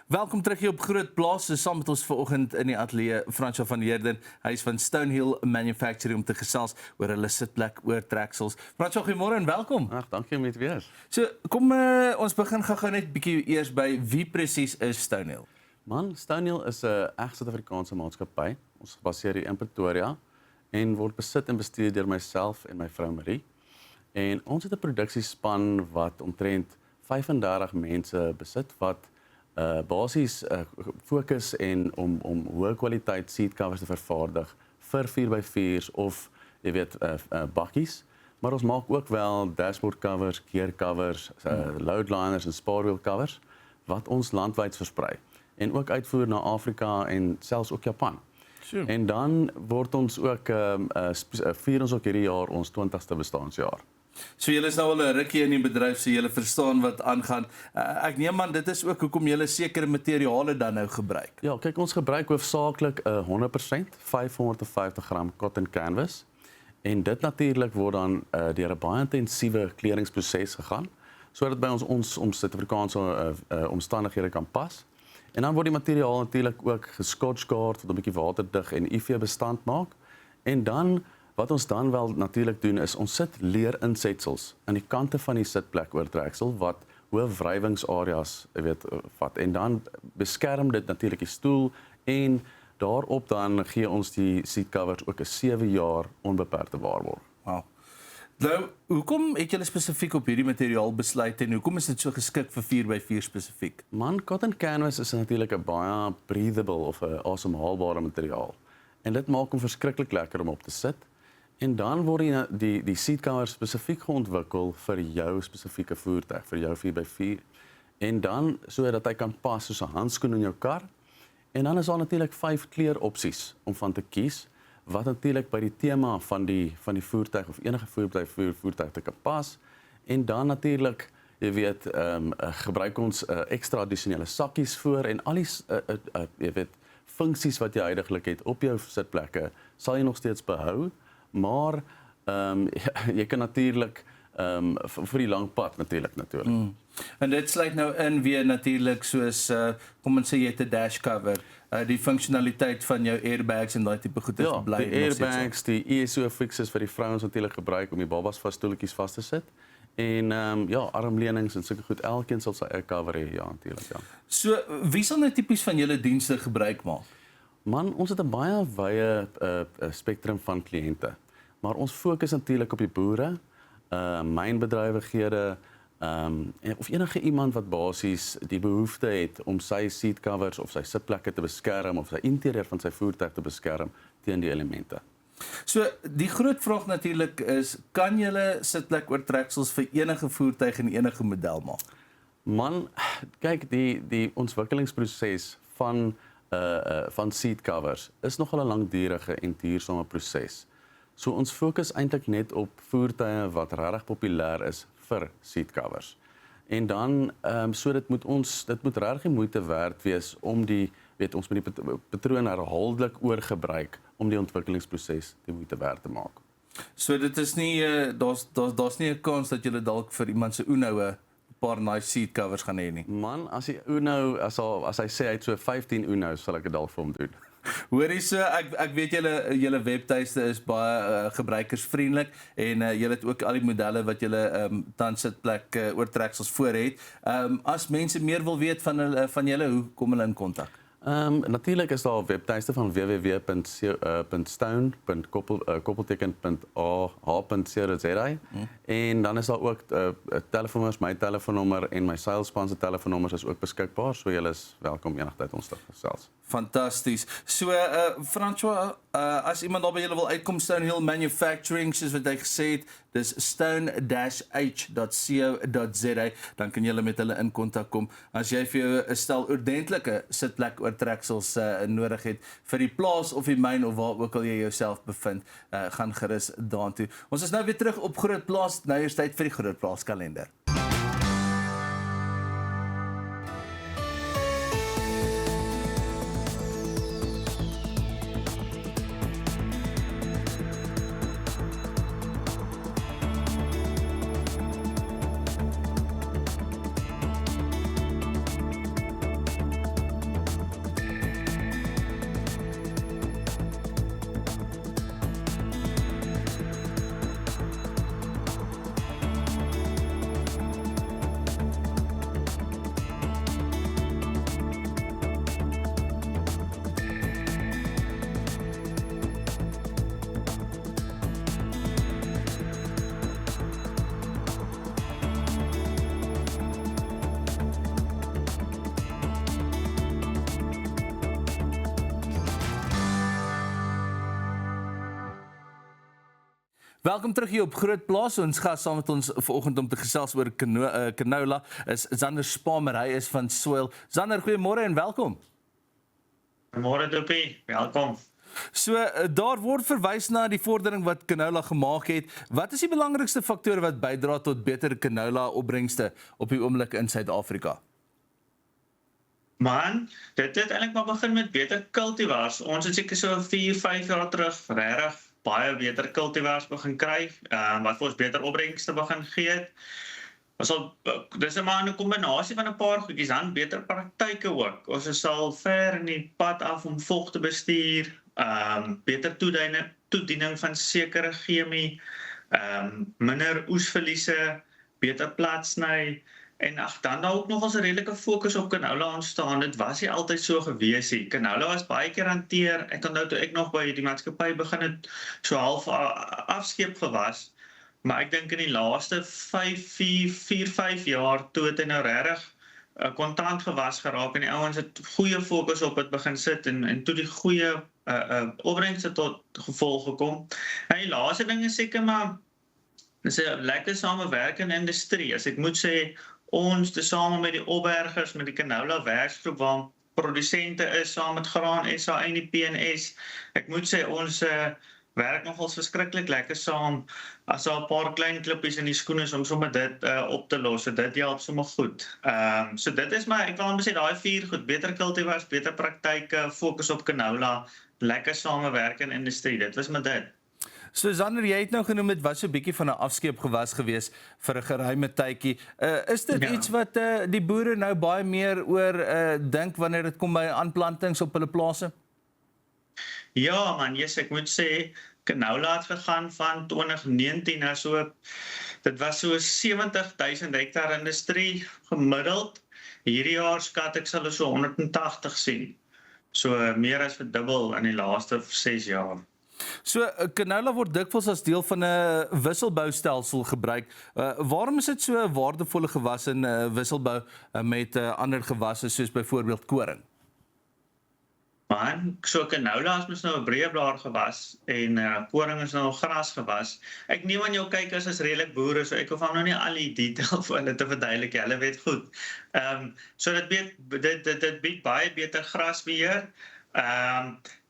Welkom terug hier op Groot Plaas. So saam met ons vanoggend in die ateljee Fransjo van Heerden. Hy is van Stonehill Manufacturing om te gesels oor hulle sitplek oortreksels. Fransjo, goeiemôre en welkom. Ag, dankie om hier te wees. So, kom ons begin gou net bietjie eers by wie presies is Stonehill? Man, Stonehill is 'n reg Suid-Afrikaanse maatskappy. Ons is gebaseer hier in Pretoria en word besit en bestuur deur myself en my vrou Marie. En ons het 'n produksiespan wat omtrent 35 mense besit wat basies fokus en om hoë kwaliteit seat covers te vervaardig vir 4x4's of jy weet bakkies, maar ons maak ook wel dashboard covers, gear covers, loadliners en spaarwiel covers wat ons landwyd versprei en ook uitvoer na Afrika en selfs ook Japan. Sure. En dan word ons ook vier ons ook hierdie jaar ons 20ste bestaanjaar. So julle is nou al 'n rukkie in die bedryf, so julle verstaan wat aangaan. Ek neem aan dit is ook hoekom julle sekere materiale dan nou gebruik. Ja, kyk, ons gebruik hoofsaaklik 100% 550 gram cotton canvas. En dit natuurlik word dan deur 'n baie intensiewe kleringsproses gegaan sodat by ons Suid-Afrikaanse omstandighede kan pas. En dan word die materiaal natuurlik ook geskotchguard wat 'n bietjie waterdig en UV bestand maak. En dan wat ons dan wel natuurlik doen is ons sit leerinsetsels aan die kante van die sitplek oortreksel wat hoë wrywingsareas, jy weet, vat en dan beskerm dit natuurlik die stoel en daarop dan gee ons die seat covers ook 'n 7 jaar onbeperkte waarborg. Wow. Nou, hoekom het julle spesifiek op hierdie materiaal besluit en hoekom is dit so geskik vir 4x4 spesifiek? Man, cotton canvas is natuurlik 'n baie breathable of 'n asemhaalbare materiaal. En dit maak hom verskriklik lekker om op te sit. En dan word die seat cover spesifiek geontwikkel vir jou spesifieke voertuig, vir jou 4x4. En dan sodat hy kan pas soos 'n handskoen in jou kar. En dan is daar natuurlik 5 kleuropsies om van te kies wat natuurlik by die tema van die voertuig of enige voertuig te kan pas. En dan natuurlik, jy weet, gebruik ons ekstra addisionele sakkies voor en al die jy weet funksies wat jy huidiglik het op jou sitplekke sal jy nog steeds behou. Maar jy kan natuurlik vir die lang pad natuurlik. En dit sluit nou in weer natuurlik soos kom ons sê jy het 'n dash cover, die funksionaliteit van jou airbags en daai tipe goede bly. Ja, die airbags, die ESO fixes vir die vrouens natuurlik gebruik om die babas stoeltjies vas te sit. En ja, armleunings en sulke goed, elkeen sal sy eie cover hê, ja natuurlik, ja. So wie sal nou tipies van julle dienste gebruik maak? Man, ons het 'n baie wye spektrum van kliënte. Maar ons fokus natuurlik op die boere, mynbedrywighede, of enige iemand wat basies die behoefte het om sy seat covers of sy sitplekke te beskerm of sy interieur van sy voertuig te beskerm teen die elemente. So die groot vraag natuurlik is, kan julle sitplek oortreksels vir enige voertuig en enige model maak? Man, kyk, die ontwikkelingsproses van seat covers is nogal 'n langdurige en duursame proses. So ons fokus eintlik net op voertuie wat regtig populêr is vir seat covers. En dan so dit moet regtig moeite werd wees om ons met die patroon herhaaldelik oorgebruik om die ontwikkelingsproses die moeite werd te maak. So dit is nie daar's nie 'n kans dat jy dalk vir iemand se Uno 'n paar nice seat covers gaan hê nie. Man, as die Uno as hy sê hy het so 15 Uno's, sal ek dit dalk vir hom doen. Hoorie, so ek weet julle webtuiste is baie gebruikersvriendelik en julle het ook al die modelle wat julle tans sitplek oortreksels voor het. As mense meer wil weet van julle, hoe kom hulle in kontak? Natuurlik is daar 'n webtuiste van www.stone.koppelteken.ah.co.za en dan is daar ook telefoonnummers, my telefoonnommer en my salespan se telefoonnommers is ook beskikbaar, so julle is welkom enigtyd ons te gesels. Fantasties. So Fransjo, as iemand daar by julle wil uitkom, Stonehill Manufacturing, soos wat hy gesê het, dis stone-h.co.za, dan kan julle met hulle in kontak kom. As jy vir jou 'n stel ordentlike sitplek oortreksels nodig het vir die plaas of die myn of waar ook al jy jouself bevind, gaan gerus daartoe. Ons is nou weer terug op Groot Plaas, nou is tyd vir die Groot Plaas kalender. Welkom terug hier op Groot Plaas. Ons gas saam met ons vanoggend om te gesels oor canola is Zander Spamer. Hy is van Soil. Zander, goeiemôre en welkom. Goeiemôre Dopie, welkom. So daar word verwys na die vordering wat canola gemaak het. Wat is die belangrikste faktore wat bydra tot beter canola opbrengste op die oomblik in Suid-Afrika? Man, dit het eintlik maar begin met beter cultivars. Ons het seker so 4-5 jaar terug regtig baie beter cultivars begin kry, wat vir ons beter opbrengste begin gee het. Dis maar 'n kombinasie van 'n paar goedjies, dan beter praktyke ook. Ons is al ver in die pad af om vog te bestuur, beter toediening van sekere chemie, minder oesverliese, beter platsny. En dan ook nog ons 'n redelike fokus op canola ontstaan. Dit was nie altyd so gewees nie. Canola was baie keer hanteer. Ek onthou toe ek nog by die maatskappy begin het, so half afskeep gewas. Maar ek dink in die laaste 4-5 jaar toe het hy nou regtig kontant gewas geraak en die ouens het goeie fokus op dit begin sit en toe die goeie opbrengste tot gevolg gekom. En die laaste ding is seker maar dis 'n lekker samewerkende industrie. As ek moet sê, ons tesame met die opbergers, met die canola werksgroep waar produsente is saam met Graan SA en die PNS. Ek moet sê ons werk nogals verskriklik lekker saam. As daar 'n paar klein klippies in die skoene is om sommer dit op te los. So dit help sommer goed. So dit is maar ek wil net sê daai 4 goed, beter cultivars, beter praktyke, fokus op canola, lekker samewerkende industrie. Dit was maar dit. So Zander, jy het nou genoem dit was so 'n bietjie van 'n afskeepgewas gewees vir 'n geruime tydjie. Is dit iets wat die boere nou baie meer oor dink wanneer dit kom by aanplantings op hulle plase? Ja man, yes, ek moet sê canola het gegaan van 2019 na so, dit was so 70,000 hektar industrie gemiddeld. Hierdie jaar skat ek sal so 180 sien. So meer as verdubbel in die laaste 6 jaar. So canola word dikwels as deel van 'n wisselboustelsel gebruik. Waarom is dit so 'n waardevolle gewas in wisselbou met ander gewasse soos byvoorbeeld koring? Man, so canola is mos nou 'n breëblaar gewas en koring is nou 'n grasgewas. Ek neem aan jou kykers is redelik boere, so ek hoef nou nie al die detail vir hulle te verduidelik. Hulle weet goed. So dit bied baie beter grasbeheer.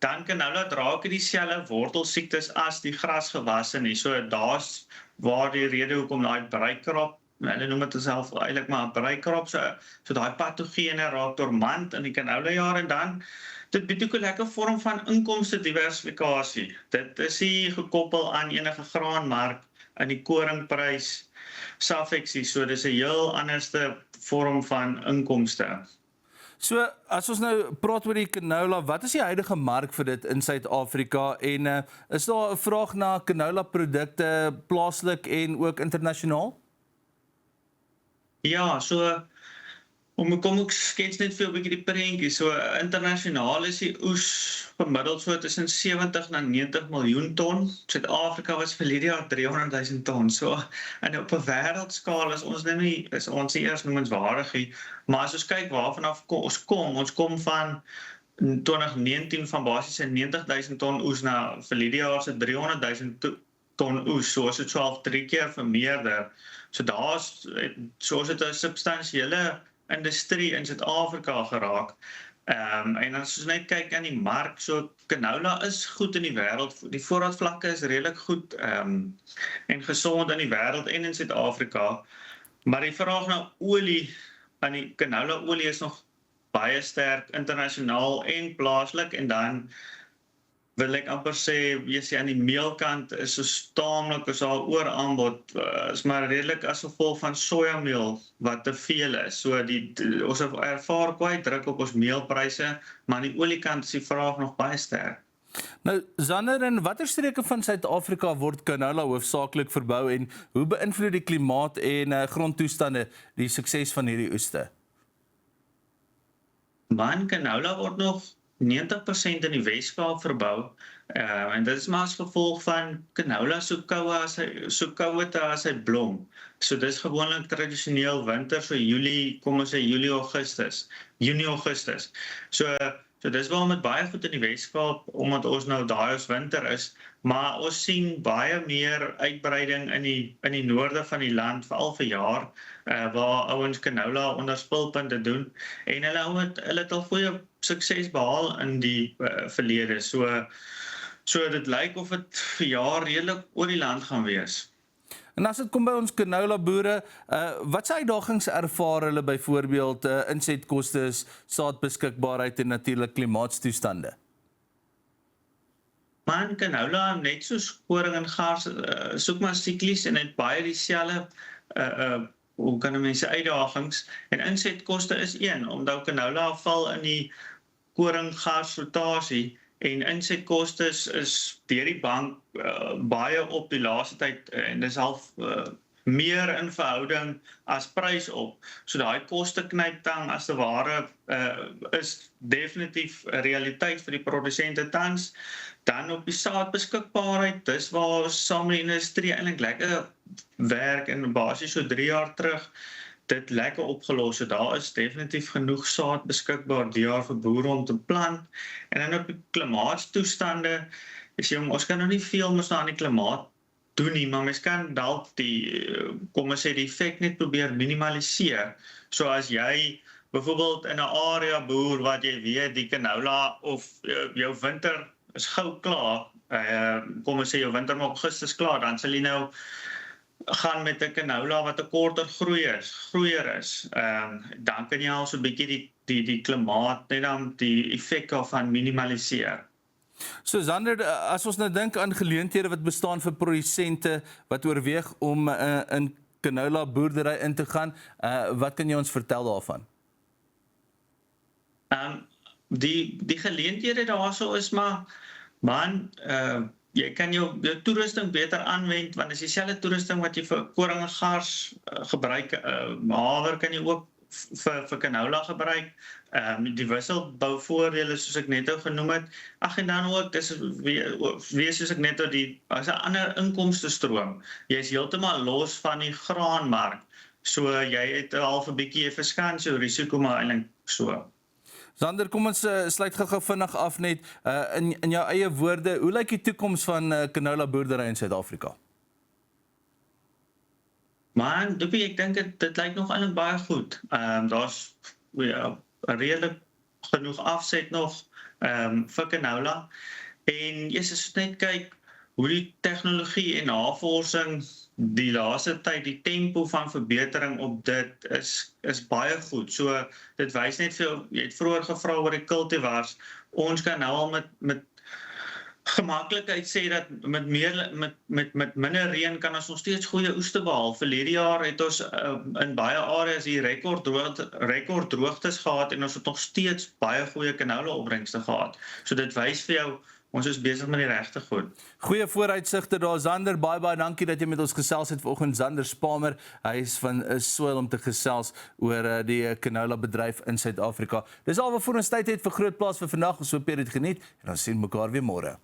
Dan canola dra ook dieselfde wortelsiektes as die grasgewasse nie. So daar's waar die rede hoekom daai breikrop, hulle noem dit self eintlik maar 'n breikrop, so daai patogene raak dormant in die canola jaar en dan dit bied ook 'n lekker vorm van inkomste diversifikasie. Dit is nie gekoppel aan enige graanmark in die koringprys suffeksie, so dis 'n heel anderste vorm van inkomste. So, as ons nou praat oor die canola, wat is die huidige mark vir dit in Suid-Afrika en is daar 'n vraag na canola produkte plaaslik en ook internasionaal? Ja, so kom ek skets net vir 'n bietjie die prentjie. So internasionaal is die oes gemiddeld so tussen 70 na 90 miljoen ton. Suid-Afrika was verlede jaar 300,000 ton. So en op 'n wêreldskaal is ons nie eers noemenswaardig nie. Maar as ons kyk waarvan af ons kom van 2019 van basies 90,000 ton oes na verlede jaar se 300,000 ton oes. So is dit so 3 keer vermeerder. So daar's soos dit 'n substansiële industrie in Suid-Afrika geraak. En as ons net kyk aan die mark, so canola is goed in die wêreld. Die voorraadvlakke is redelik goed en gesond in die wêreld en in Suid-Afrika. Maar die vraag na olie, aan die canola olie is nog baie sterk internasionaal en plaaslik en dan wil ek amper sê, jy aan die meelkant is so staamlik as daar ooraanbod, is maar redelik as gevolg van sojameel wat te veel is. So ons ervaar kwai druk op ons meelpryse, maar aan die oliekant is die vraag nog baie sterk. Nou, Zander, in watter streke van Suid-Afrika word canola hoofsaaklik verbou en hoe beïnvloed die klimaat en grondtoestande die sukses van hierdie oeste? Man, canola word nog 90% in die Weskaap verbou. En dit is maar as gevolg van canola so koue as hy blom. So dis gewoonlik tradisioneel winter, so Junie, Augustus. So So dis waarom dit baie goed in die Weskaap, omdat ons nou daai ons winter is, maar ons sien baie meer uitbreiding in die noorde van die land, veral vir jaar, waar ouens canola onder spulpunte doen, en hulle het al goeie sukses behaal in die verlede. So dit lyk of dit vir jaar redelik oor die land gaan wees. En as dit kom by ons canola boere, wat se uitdagings ervaar hulle byvoorbeeld insetkoste, saadbeskikbaarheid en natuurlik klimaatstoestande? Man, canola, net soos koring en gars, soek maar siklies en het baie dieselfde hoe kan mense uitdagings, en insetkoste is een, omdat canola val in die koring-gars rotasie, en insetkoste is deur die bank baie op die laaste tyd, en dis half meer in verhouding as prys op. So daai koste knyptang as te ware is definitief 'n realiteit vir die produsente tans. Dan op die saadbeskikbaarheid, dis waar saam met die industrie eintlik lekker werk en basies so 3 jaar terug dit lekker opgelos het. Daar is definitief genoeg saad beskikbaar die jaar vir boere om te plant. En dan op die klimaatstoestande, ons kan nou nie veel mos nou aan die klimaat doen nie, maar mens kan dalk die, kom ons sê, die effek net probeer minimaliseer. So as jy byvoorbeeld in 'n area boer wat jy weet die canola of jou winter is gou klaar, kom ons sê jou winter maar Augustus klaar, dan sal jy nou gaan met 'n canola wat 'n korter groeier is. Dan kan jy al so 'n bietjie die klimaat net dan die effek daarvan minimaliseer. So Zander, as ons nou dink aan geleenthede wat bestaan vir produsente wat oorweeg om in canola boerdery in te gaan, wat kan jy ons vertel daarvan? Die geleenthede daarso is maar, man, jy kan jou toerusting beter aanwend, want dis dieselfde toerusting wat jy vir koring en gars gebruik, haver kan jy ook vir canola gebruik, die wisselbouvoordele soos ek net genoem het, en dan ook, dis weer soos ek net as 'n ander inkomstestroom, jy is heeltemal los van die graanmark, so jy het al 'n bietjie verskans jou risiko maar eintlik so. Zander, kom ons sluit gou vinnig af net, in jou eie woorde, hoe lyk die toekoms van canola boerdery in Suid-Afrika? Man, ek dink dit lyk nog eintlik baie goed. Daar's redelik genoeg afset nog vir canola. En as net kyk hoe die tegnologie en navorsing die laaste tyd, die tempo van verbetering op dit is baie goed. So dit wys net vir, jy het vroeër gevra oor die cultivars, ons kan nou al met gemaklikheid sê dat met minder reën kan ons nog steeds goeie oeste behaal. Verlede jaar het ons in baie areas hier rekord droogtes gehad en ons het nog steeds baie goeie canola opbrengste gehad. So dit wys vir jou, ons is besig met die regte goed. Goeie vooruitsigte daar, Zander. Baie dankie dat jy met ons gesels het vanoggend. Zander Spamer, hy is van Soil om te gesels oor die canola bedryf in Suid-Afrika. Dis al wat vir ons tyd het vir Groot Plaas vir vandag. Ons hoop jy het dit geniet en ons sien mekaar weer môre.